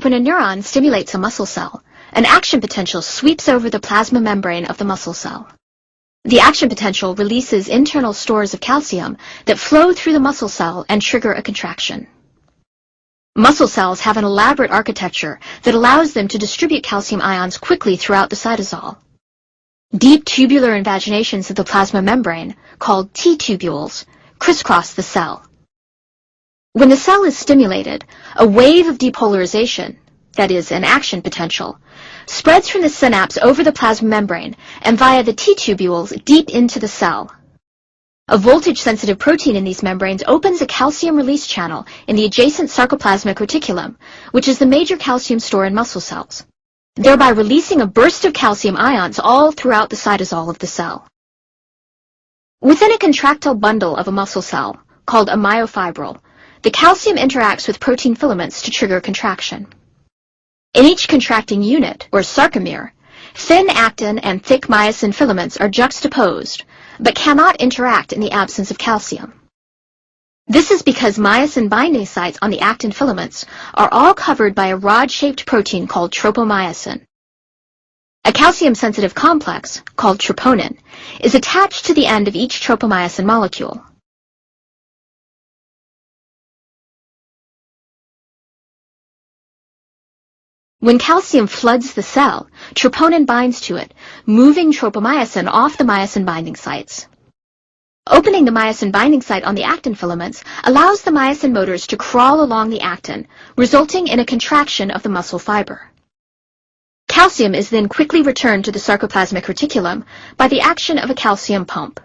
when a neuron stimulates a muscle cell, an action potential sweeps over the plasma membrane of the muscle cell. The action potential releases internal stores of calcium that flow through the muscle cell and trigger a contraction. Muscle cells have an elaborate architecture that allows them to distribute calcium ions quickly throughout the cytosol. Deep tubular invaginations of the plasma membrane, called T-tubules, crisscross the cell. When the cell is stimulated, a wave of depolarization, that is, an action potential, spreads from the synapse over the plasma membrane and via the T-tubules deep into the cell. A voltage-sensitive protein in these membranes opens a calcium release channel in the adjacent sarcoplasmic reticulum, which is the major calcium store in muscle cells, thereby releasing a burst of calcium ions all throughout the cytosol of the cell. Within a contractile bundle of a muscle cell, called a myofibril, the calcium interacts with protein filaments to trigger contraction. In each contracting unit, or sarcomere, thin actin and thick myosin filaments are juxtaposed, but cannot interact in the absence of calcium. This is because myosin binding sites on the actin filaments are all covered by a rod-shaped protein called tropomyosin. A calcium-sensitive complex, called troponin, is attached to the end of each tropomyosin molecule. When calcium floods the cell, troponin binds to it, moving tropomyosin off the myosin binding sites. Opening the myosin binding site on the actin filaments allows the myosin motors to crawl along the actin, resulting in a contraction of the muscle fiber. Calcium is then quickly returned to the sarcoplasmic reticulum by the action of a calcium pump.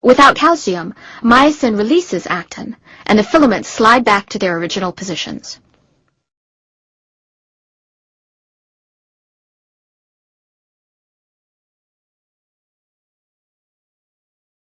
Without calcium, myosin releases actin, and the filaments slide back to their original positions.